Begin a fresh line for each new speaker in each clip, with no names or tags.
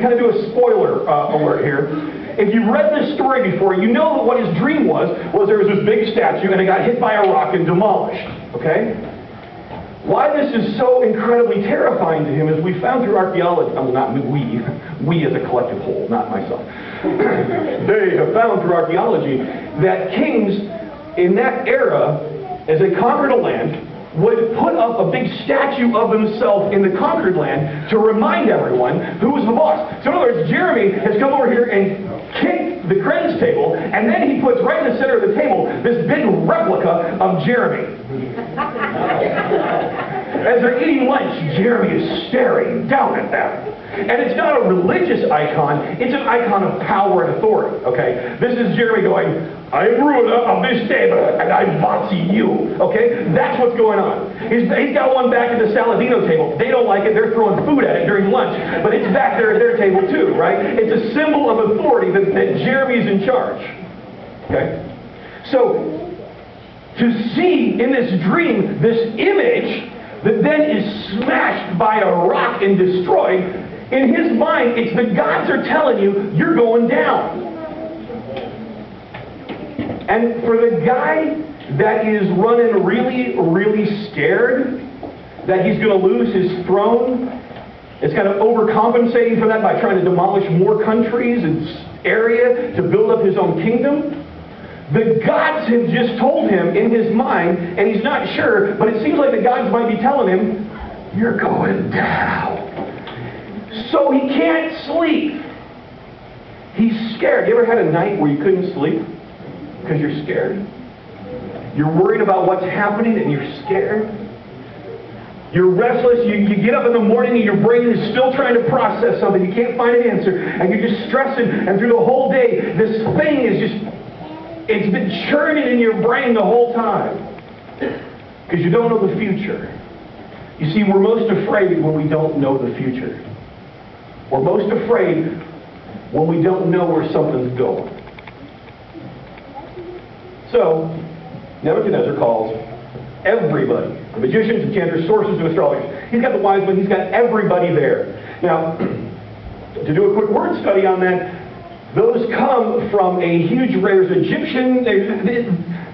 Kind of do a spoiler alert here. If you've read this story before, you know that what his dream was there was this big statue and it got hit by a rock and demolished. Okay? Why this is so incredibly terrifying to him is we found through archaeology, not we as a collective whole, not myself. They have found through archaeology that kings in that era, as they conquered a land, would put up a big statue of himself in the conquered land to remind everyone who was the boss. So in other words, Jeremy has come over here and kicked the cranes table, and then he puts right in the center of the table this big replica of Jeremy. As they're eating lunch, Jeremy is staring down at them. And it's not a religious icon, it's an icon of power and authority, okay? This is Jeremy going, I'm ruler of this table, and I bossy you, okay? That's what's going on. He's got one back at the Saladino table. They don't like it, they're throwing food at it during lunch, but it's back there at their table too, right? It's a symbol of authority that Jeremy's in charge, okay? So, to see in this dream, this image that then is smashed by a rock and destroyed, in his mind, it's the gods are telling you, you're going down. And for the guy that is running really, really scared that he's going to lose his throne, it's kind of overcompensating for that by trying to demolish more countries and area to build up his own kingdom. The gods have just told him in his mind, and he's not sure, but it seems like the gods might be telling him, you're going down. So he can't sleep. He's scared. You ever had a night where you couldn't sleep because you're scared? You're worried about what's happening and you're scared. You're restless. You get up in the morning and your brain is still trying to process something. You can't find an answer. And you're just stressing. And through the whole day, this thing is just, it's been churning in your brain the whole time. Because you don't know the future. You see, we're most afraid when we don't know the future. We're most afraid when we don't know where something's going. So, Nebuchadnezzar calls everybody. The magicians, enchanters, sorcerers, and astrologers. He's got the wise men, he's got everybody there. Now, to do a quick word study on that, those come from a huge rares Egyptian.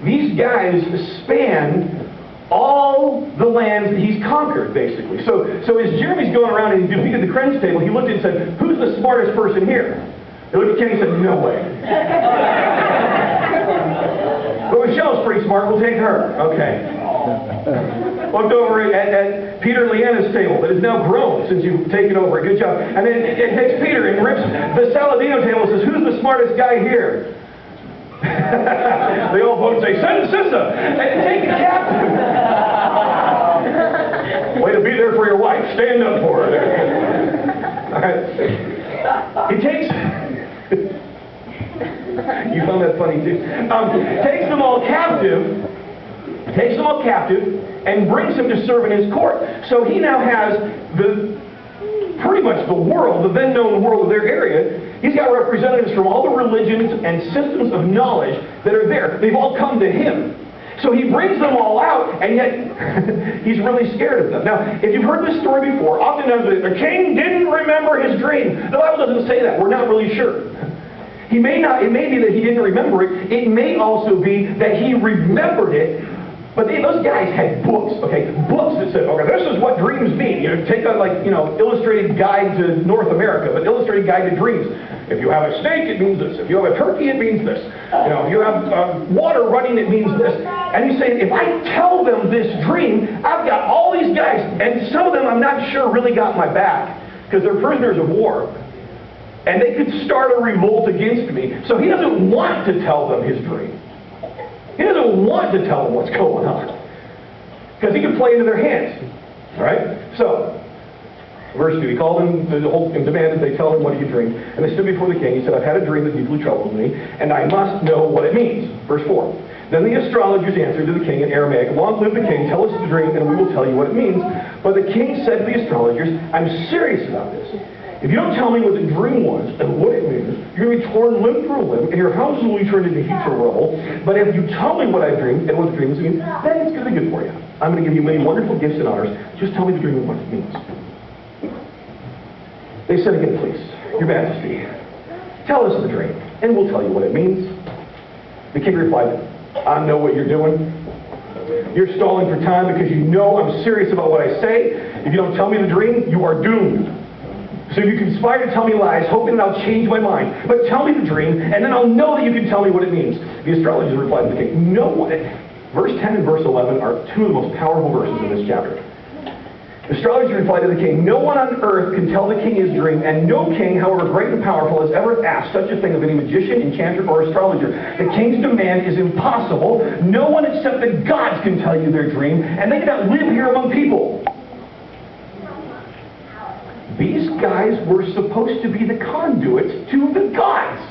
These guys span all the lands that he's conquered, basically. So as Jeremy's going around and he defeated the cranes table, he looked and said, who's the smartest person here? He looked at Kenny and said, no way. But Michelle's pretty smart, we'll take her. Okay. Looked over at Peter and Leanna's table that is now grown since you've taken over. Good job. And then it takes Peter and rips the Saladino table and says, who's the smartest guy here? They all vote and say, send Sissa and take it captive. Way to be there for your wife. Stand up for her. All right. He takes... You found that funny too. Takes them all captive, and brings them to serve in his court. So he now has pretty much the world, the then known world of their area. He's got representatives from all the religions and systems of knowledge that are there. They've all come to him. So he brings them all out, and yet he's really scared of them. Now, if you've heard this story before, oftentimes the king didn't remember his dream. The Bible doesn't say that. We're not really sure. It may be that he didn't remember it. It may also be that he remembered it. But those guys had books, okay? Books that said, okay, this is what dreams mean. Take a, illustrated guide to North America, but illustrated guide to dreams. If you have a snake, it means this. If you have a turkey, it means this. If you have water running, it means this. And he's saying, if I tell them this dream, I've got all these guys, and some of them I'm not sure really got my back, because they're prisoners of war. And they could start a revolt against me. So he doesn't want to tell them his dream. He doesn't want to tell them what's going on. Because he can play into their hands. Alright? So, verse 2, he called them and demanded they tell him what he had dreamed. And they stood before the king. He said, I've had a dream that deeply troubles me, and I must know what it means. Verse 4. Then the astrologers answered to the king in Aramaic, Long live the king, tell us the dream, and we will tell you what it means. But the king said to the astrologers, I'm serious about this. If you don't tell me what the dream was and what it means, you're going to be torn limb from limb, and your houses will be turned into heaps of rubble. But if you tell me what I've dreamed and what the dream means, then it's going to be good for you. I'm going to give you many wonderful gifts and honors. Just tell me the dream and what it means. They said again, please. Your Majesty, tell us the dream, and we'll tell you what it means. The king replied, I know what you're doing. You're stalling for time because you know I'm serious about what I say. If you don't tell me the dream, you are doomed. So you conspire to tell me lies, hoping that I'll change my mind. But tell me the dream, and then I'll know that you can tell me what it means. The astrologers replied to the king, no one. Verse 10 and verse 11 are two of the most powerful verses in this chapter. The astrologer replied to the king, no one on earth can tell the king his dream, and no king, however great and powerful, has ever asked such a thing of any magician, enchanter, or astrologer. The king's demand is impossible. No one except the gods can tell you their dream, and they cannot live here among people. These guys were supposed to be the conduits to the gods.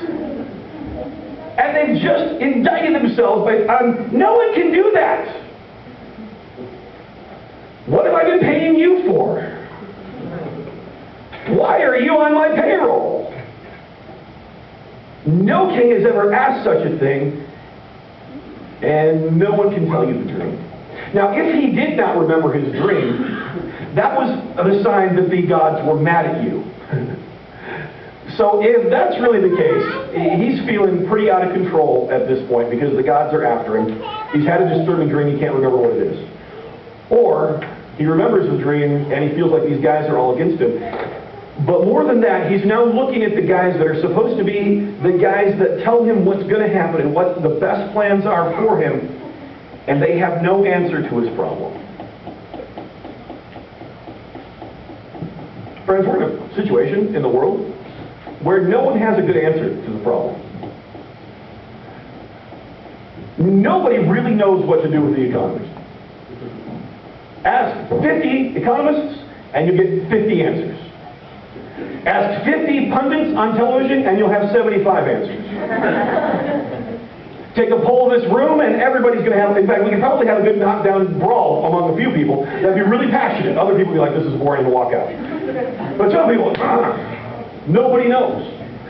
And they've just indicted themselves by, no one can do that. What have I been paying you for? Why are you on my payroll? No king has ever asked such a thing, and no one can tell you the dream. Now, if he did not remember his dream, that was a sign that the gods were mad at you. So if that's really the case, he's feeling pretty out of control at this point because the gods are after him. He's had a disturbing dream, he can't remember what it is. Or he remembers the dream and he feels like these guys are all against him. But more than that, he's now looking at the guys that are supposed to be the guys that tell him what's going to happen and what the best plans are for him, and they have no answer to his problem. Friends, we're in a situation in the world where no one has a good answer to the problem. Nobody really knows what to do with the economy. Ask 50 economists and you get 50 answers. Ask 50 pundits on television and you'll have 75 answers. Take a poll of this room and everybody's going to have, in fact, we could probably have a good knockdown brawl among a few people that'd be really passionate. Other people would be like, this is boring, and walk out. But some people, nobody knows.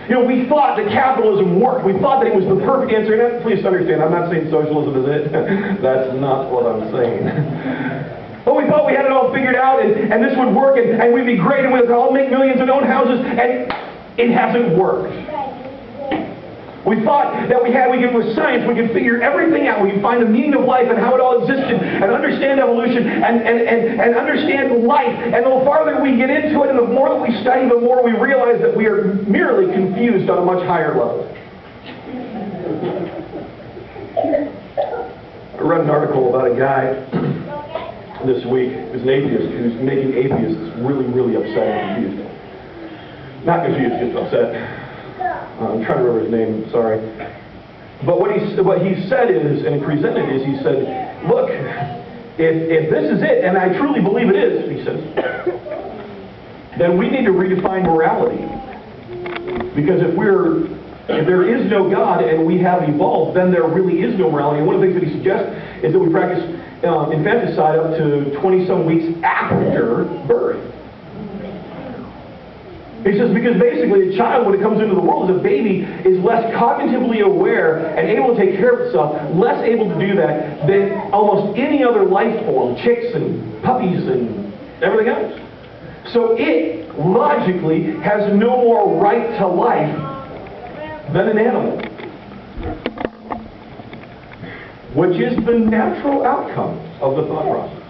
You know, we thought that capitalism worked. We thought that it was the perfect answer. And please understand, I'm not saying socialism is it. That's not what I'm saying. But we thought we had it all figured out, and this would work, and we'd be great, and we'd all make millions and own houses, and it hasn't worked. We thought that with science, we could figure everything out. We could find the meaning of life and how it all existed, and understand evolution, and understand life. And the farther we get into it, and the more that we study, the more we realize that we are merely confused on a much higher level. I read an article about a guy this week who's an atheist, who's making atheists really, really upset and confused. Not confused, just upset. I'm trying to remember his name, sorry. But what he said is, and he presented is, he said, look, if this is it, and I truly believe it is, he says, then we need to redefine morality. Because if there is no God and we have evolved, then there really is no morality. And one of the things that he suggests is that we practice infanticide up to 20-some weeks after birth. He says, because basically a child, when it comes into the world as a baby, is less cognitively aware and able to take care of itself, less able to do that than almost any other life form, chicks and puppies and everything else. So it, logically, has no more right to life than an animal. Which is the natural outcome of the thought process.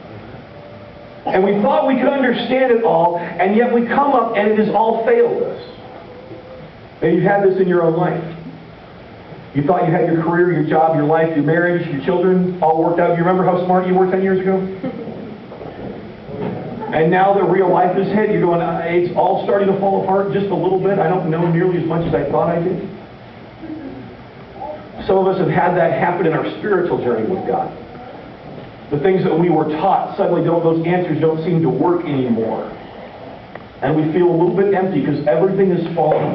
And we thought we could understand it all, and yet we come up and it has all failed us. And you've had this in your own life. You thought you had your career, your job, your life, your marriage, your children all worked out. You remember how smart you were 10 years ago? And now that real life has hit, you're going, it's all starting to fall apart just a little bit. I don't know nearly as much as I thought I did. Some of us have had that happen in our spiritual journey with God. The things that we were taught, suddenly those answers don't seem to work anymore. And we feel a little bit empty because everything is falling